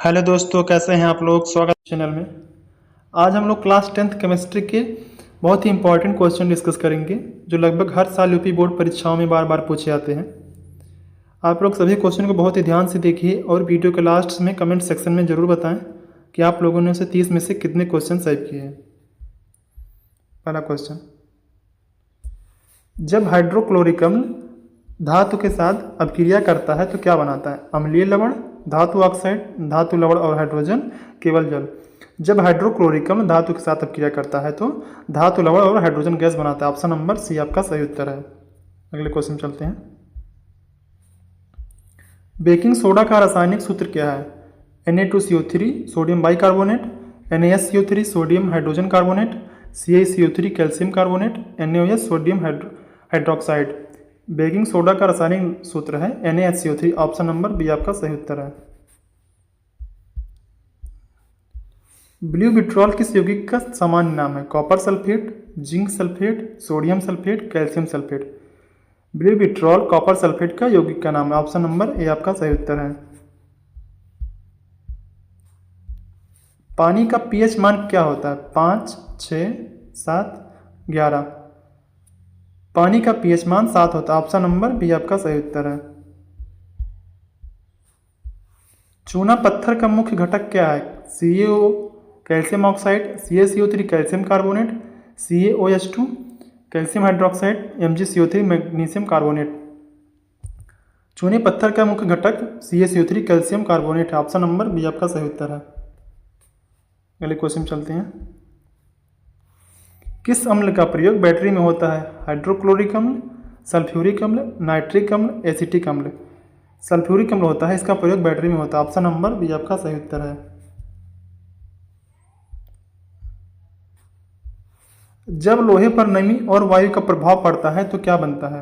Hello दोस्तों, कैसे हैं आप लोग। स्वागत है चैनल में। आज हम लोग क्लास 10th केमिस्ट्री के बहुत ही इंपॉर्टेंट क्वेश्चन डिस्कस करेंगे जो लगभग हर साल यूपी बोर्ड परीक्षाओं में बार बार पूछे जाते हैं। आप लोग सभी क्वेश्चन को बहुत ही ध्यान से देखिए और वीडियो के लास्ट में कमेंट सेक्शन में ज़रूर बताएं कि आप लोगों ने उसे 30 में से कितने क्वेश्चन सही किए हैं। पहला क्वेश्चन, जब हाइड्रोक्लोरिक अम्ल धातु के साथ अभिक्रिया करता है तो क्या बनाता है? अम्लीय लवण, धातु ऑक्साइड, धातु लवण और हाइड्रोजन, केवल जल। जब हाइड्रोक्लोरिक अम्ल धातु के साथ अभिक्रिया करता है तो धातु लवण और हाइड्रोजन गैस बनाता है। ऑप्शन नंबर सी आपका सही उत्तर है। अगले क्वेश्चन चलते हैं। बेकिंग सोडा का रासायनिक सूत्र क्या है? Na2CO3 sodium bicarbonate, NaSCO3 sodium hydrogen carbonate, CaCO3 calcium carbonate, NaOH sodium hydroxide. Baking soda का रासायनिक सूत्र है NaHCO3। ऑप्शन नंबर बी आपका सही उत्तर है। ब्लू विट्रॉल किस यौगिक का सामान्य नाम है? Copper sulphate, zinc sulphate, sodium sulphate, calcium sulphate. Blue vitriol copper sulphate का यौगिक का नाम है। ऑप्शन नंबर ए आपका सही उत्तर है। पानी का पीएच मान क्या होता है? 5, 6, 7, 11। पानी का पीएच मान 7 होता है। ऑप्शन नंबर बी आपका सही उत्तर है। चूना पत्थर का मुख्य घटक क्या है? CaO calcium oxide, CaCO3 calcium carbonate, CaOH2 calcium hydroxide, MgCO3 magnesium carbonate. चूने पत्थर का मुख्य घटक CaCO3 कैल्शियम कार्बोनेट है। ऑप्शन नंबर बी आपका सही उत्तर है। अगले क्वेश्चन चलते हैं। किस अम्ल का प्रयोग बैटरी में होता है? हाइड्रोक्लोरिक अम्ल, सल्फ्यूरिक अम्ल, नाइट्रिक अम्ल, एसिटिक अम्ल। सल्फ्यूरिक अम्ल होता है, इसका प्रयोग बैटरी में होता है। ऑप्शन नंबर बी आपका सही उत्तर है। जब लोहे पर नमी और वायु का प्रभाव पड़ता है तो क्या बनता है?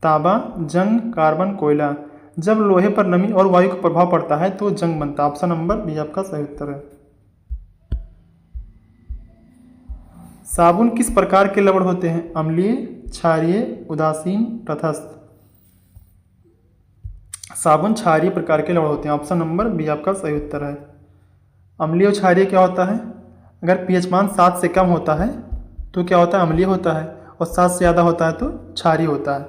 तांबा, जंग, कार्बन, कोयला। जब लोहे पर नमी और वायु का प्रभाव पड़ता है तो जंग बनता है। ऑप्शन नंबर बी आपका सही उत्तर है। साबुन किस प्रकार के लवण होते हैं? अम्लीय, क्षारीय, उदासीन, तटस्थ। साबुन क्षारीय प्रकार के लवण होते हैं। ऑप्शन नंबर बी आपका सही उत्तर है। अम्लीय और क्षारीय क्या होता है? अगर पीएच मान 7 से कम होता है तो क्या होता है? अम्लीय होता है, और 7 से ज़्यादा होता है तो क्षारीय होता है।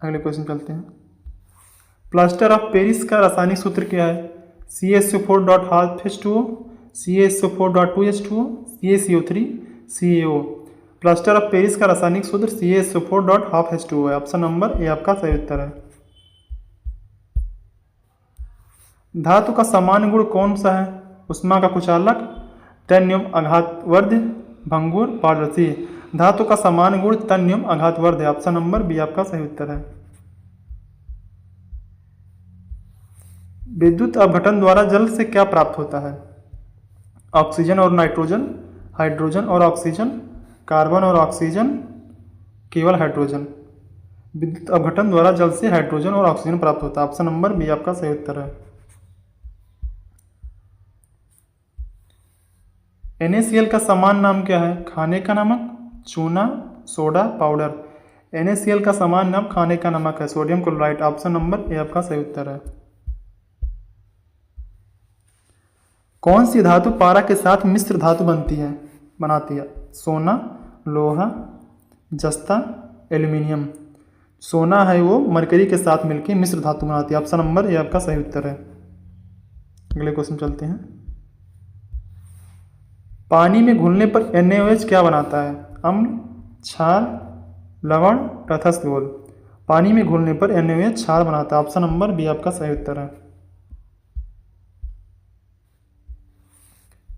अगले क्वेश्चन चलते हैं। प्लास्टर ऑफ पेरिस का रासायनिक सूत्र क्या है? CaSO4.2H2O, CaSO4.2H2O, CaCO3, CaO। Plaster of Paris का रासायनिक सूत्र CaSO4.2H2O है। ऑप्शन नंबर ए आपका सही उत्तर है। धातु का सामान्य गुण कौन सा है? उष्मा का कुचालक, तन्यम आघातवर्ध, भंगुर, पारदर्शी। धातु का सामान्य गुण तन्यम आघातवर्ध है। ऑप्शन नंबर बी आपका सही उत्तर है। विद्युत अपघटन द्वारा जल से क्या प्राप्त होता है? ऑक्सीजन और नाइट्रोजन, हाइड्रोजन और ऑक्सीजन, कार्बन और ऑक्सीजन, केवल हाइड्रोजन। विद्युत अपघटन द्वारा जल से हाइड्रोजन और ऑक्सीजन प्राप्त होता है। ऑप्शन नंबर बी आपका सही उत्तर है। NaCl का समान नाम क्या है? खाने का नमक, चूना, सोडा, पाउडर। NaCl का समान नाम खाने का नमक है, sodium chloride. Option number A आपका सही उत्तर है। कौन सी धातु पारा के साथ मिश्र धातु बनाती है? सोना, लोहा, जस्ता, एल्यूमिनियम। सोना है वो मरकरी के साथ मिलकर मिश्र धातु बनाती है। ऑप्शन नंबर ए आपका सही उत्तर है। अगले क्वेश्चन चलते हैं। पानी में घुलने पर NaOH क्या बनाता है? अम्ल, क्षार, लवण, तटस्थ घोल। पानी में घुलने पर NaOH क्षार बनाता है। ऑप्शन नंबर बी आपका सही उत्तर है।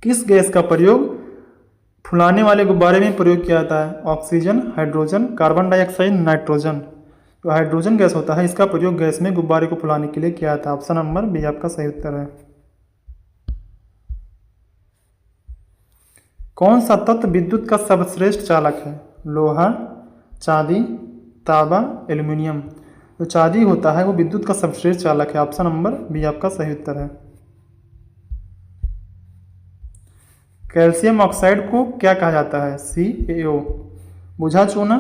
किस गैस का प्रयोग फुलाने वाले गुब्बारे में प्रयोग किया जाता है? Oxygen, hydrogen, carbon dioxide, nitrogen. तो हाइड्रोजन गैस होता है, इसका प्रयोग गैस में गुब्बारे को फुलाने के लिए किया जाता है। ऑप्शन नंबर बी आपका सही उत्तर है। कौन सा तत्व विद्युत का सर्वश्रेष्ठ चालक है? लोहा, चांदी, तांबा, एल्यूमिनियम। जो चांदी होता है वो विद्युत का सर्वश्रेष्ठ चालक है। ऑप्शन नंबर बी आपका सही उत्तर है। कैल्शियम ऑक्साइड को क्या कहा जाता है? CaO। बुझा चूना,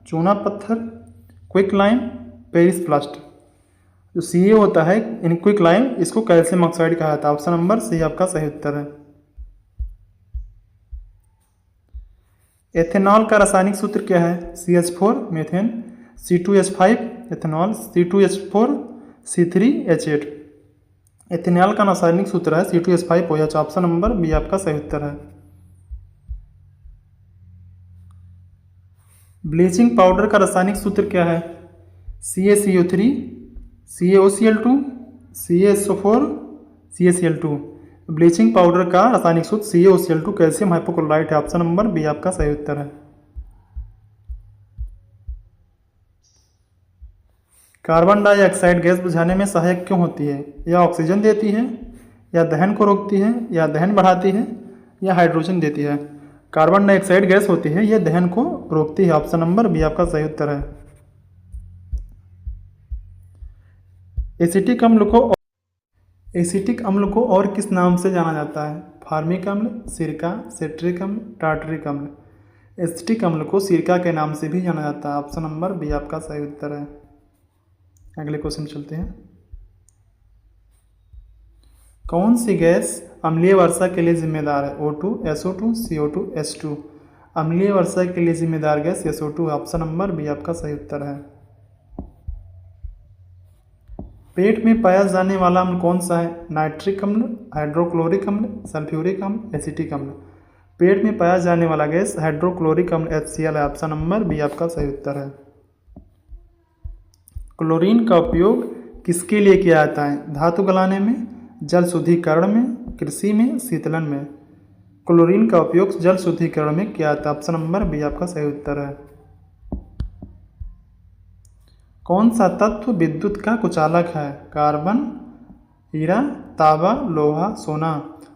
चूना पत्थर, क्विक लाइम, पेरिस प्लास्ट। जो CA होता है इन क्विकलाइम, इसको कैल्शियम ऑक्साइड कहा जाता है। ऑप्शन नंबर सी आपका सही उत्तर है। एथेनॉल का रासायनिक सूत्र क्या है? CH4 methane, C2H5 ethanol, C2H4 C3H8। Ethanol का रासायनिक सूत्र है C2H5OH। ऑप्शन नंबर बी आपका सही उत्तर है। ब्लीचिंग पाउडर का रासायनिक सूत्र क्या है? CaCO3 CaOCl2 CaSO4 CaCl2। Bleaching powder का रासायनिक सूत्र CaOCl2 कैल्शियम हाइपोक्लोराइट है। ऑप्शन नंबर बी आपका सही उत्तर है। कार्बन डाइऑक्साइड गैस बुझाने में सहायक क्यों होती है? या ऑक्सीजन देती है, या दहन को रोकती है, या दहन बढ़ाती है, या हाइड्रोजन देती है? कार्बन डाइऑक्साइड गैस होती है, यह दहन को रोकती है। ऑप्शन नंबर बी आपका सही उत्तर है। एसिटिक अम्ल को और किस नाम से जाना जाता है? फार्मिक अम्ल, सिरका, सिट्रिक अम्ल, टार्टरिक अम्ल। एसिटिक अम्ल को सिरका के नाम से भी जाना जाता है। ऑप्शन नंबर बी आपका सही उत्तर है। अगले क्वेश्चन चलते हैं। कौन सी गैस अम्लीय वर्षा के लिए जिम्मेदार है? O2, SO2, CO2, H2। अम्लीय वर्षा के लिए जिम्मेदार गैस SO2 है। ऑप्शन नंबर बी आपका सही उत्तर है। पेट में पाया जाने वाला अम्ल कौन सा है? नाइट्रिक अम्ल, हाइड्रोक्लोरिक अम्ल, सल्फ्यूरिक अम्ल, एसिटिक अम्ल। पेट में पाया जाने वाला गैस हाइड्रोक्लोरिक अम्ल HCl है। ऑप्शन नंबर बी आपका सही उत्तर है। क्लोरीन का उपयोग किसके लिए किया जाता है? धातु गलाने में, जल शुद्धिकरण में, कृषि में, शीतलन में। क्लोरीन का उपयोग जल शुद्धिकरण में किया जाता है। ऑप्शन नंबर बी आपका सही उत्तर है। कौन सा तत्व विद्युत का कुचालक है? कार्बन, हीरा, तांबा, लोहा, सोना।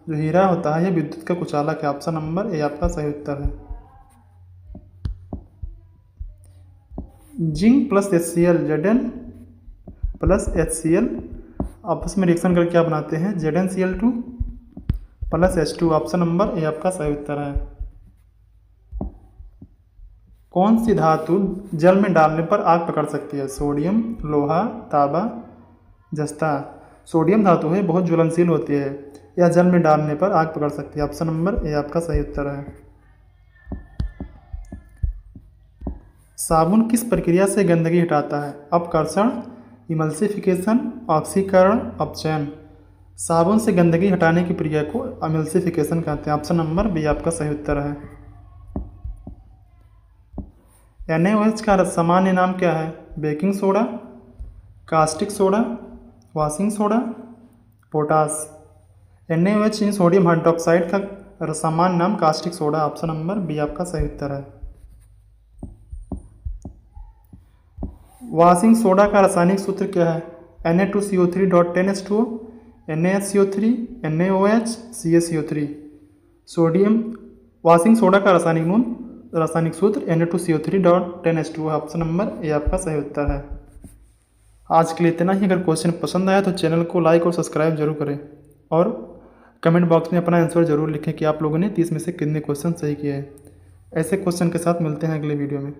जो हीरा होता है यह विद्युत का कुचालक है। ऑप्शन नंबर ए आपका सही उत्तर है। Zinc plus HCl Zn plus HCl आपस में रिएक्शन करके क्या बनाते हैं? ZnCl2 plus H2। Option number A आपका सही उत्तर है। कौन सी धातु जल में डालने पर आग पकड़ सकती है? सोडियम, लोहा, तांबा, जस्ता। सोडियम धातु है, बहुत ज्वलनशील होती है, यह जल में डालने पर आग पकड़ सकती है। ऑप्शन नंबर ए आपका सही उत्तर है। साबुन किस प्रक्रिया से गंदगी हटाता है? अपकर्षण, इमल्सिफिकेशन, ऑक्सीकरण, अपचयन। साबुन से गंदगी हटाने की प्रक्रिया को इमल्सिफिकेशन कहते हैं। ऑप्शन नंबर बी आपका सही उत्तर है। NaOH का सामान्य नाम क्या है? Baking soda, caustic soda, washing soda, potash. NaOH इन सोडियम हाइड्रोक्साइड का सामान्य नाम caustic soda. Option number B आपका सही उत्तर है। वॉशिंग सोडा का रासायनिक सूत्र क्या है? Na2CO3.10H2O, NaHCO3, NaOH, CaCO3। Sodium washing soda का रासायनिक सूत्र Na2CO3.10H2O। ऑप्शन नंबर ए आपका सही उत्तर है। आज के लिए इतना ही। अगर क्वेश्चन पसंद आया तो चैनल को लाइक और सब्सक्राइब जरूर करें, और कमेंट बॉक्स में अपना आंसर जरूर लिखें कि आप लोगों ने 30 में से कितने क्वेश्चन सही किए हैं। ऐसे क्वेश्चन के साथ मिलते हैं अगले वीडियो में।